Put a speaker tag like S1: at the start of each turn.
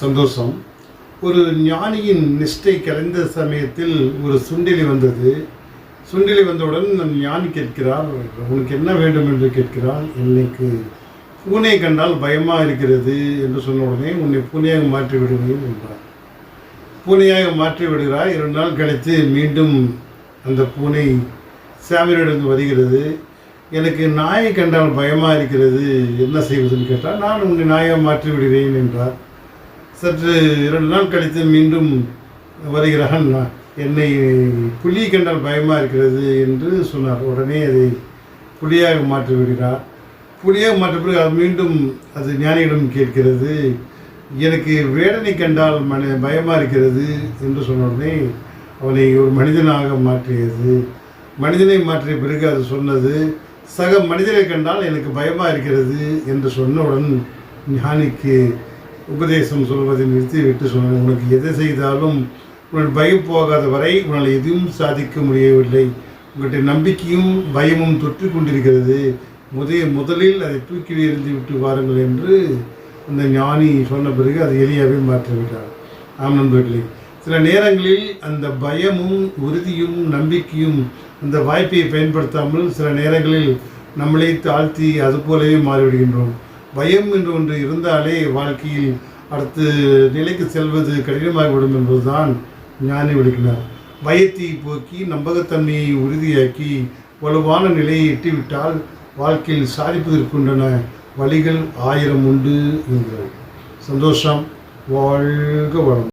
S1: சந்தோஷம். ஒரு ஞானியின் நிஷ்டை கலைந்த சமயத்தில் ஒரு சுண்டெலி வந்தது. சுண்டெலி வந்தவுடன் ஞானி கேட்கிறார், உனக்கு என்ன வேண்டும் என்று கேட்கிறார். எனக்கு பூனை கண்டால் பயமாக இருக்கிறது என்று சொன்ன உடனே உன்னை பூனையாக மாற்றி விடுவேன் என்றார். பூனையாக மாற்றி விடுகிறார். 2 நாள் கழித்து மீண்டும் அந்த பூனை சாமியிடம் வருகிறது. எனக்கு நாயை கண்டால் பயமாக இருக்கிறது, என்ன செய்வதுன்னு கேட்டால், நான் உன்னை நாயாக மாற்றி விடுவேன் என்றார். சற்று 2 நாள் கழித்து மீண்டும் வருகிறான். என்னை புலி கண்டால் பயமாக இருக்கிறது என்று சொன்னார். உடனே அதை புலியாக மாற்றி விடுகிறார். புலியாக மாற்ற பிறகு அது மீண்டும் அது ஞானியிடம் கேட்கிறது, எனக்கு வேடனை கண்டால் பயமாக இருக்கிறது என்று சொன்ன உடனே அவனை ஒரு மனிதனாக மாற்றியது. மனிதனை மாற்றிய பிறகு அது சொன்னது, சக மனிதனை கண்டால் எனக்கு பயமாக இருக்கிறது என்று சொன்னவுடன் ஞானிக்கு உபதேசம் சொல்வதை நிறுத்திவிட்டு சொன்னேன், உனக்கு எதை செய்தாலும் உன்னுடைய பயம் போகாத வரை உன்னால் எதுவும் சாதிக்க முடியவில்லை. உங்களுடைய நம்பிக்கையும் பயமும் தொற்றி கொண்டிருக்கிறது. முதலில் அதை தூக்கி எறிந்து விட்டு வாருங்கள் என்று அந்த ஞானி சொன்ன பிறகு அதை எளியாகவே மாற்றிவிட்டார். ஆம் நண்பர்களே, சில நேரங்களில் அந்த பயமும் உறுதியும் நம்பிக்கையும் அந்த வாய்ப்பை பயன்படுத்தாமல் சில நேரங்களில் நம்மளை தாழ்த்தி அது போலவே மாறிவிடுகின்றோம். பயம் என்று ஒன்று இருந்தாலே வாழ்க்கையில் அடுத்த நிலைக்கு செல்வது கடினமாகிவிடும் என்பதுதான் ஞானி விளக்கினார். பயத்தை போக்கி நம்பகத்தன்மையை உறுதியாக்கி வலுவான நிலையை எட்டிவிட்டால் வாழ்க்கையில் சாதிப்பதற்குண்டான வழிகள் 1000 உண்டு என்கிறார். சந்தோஷம். வாழ்க வளம்.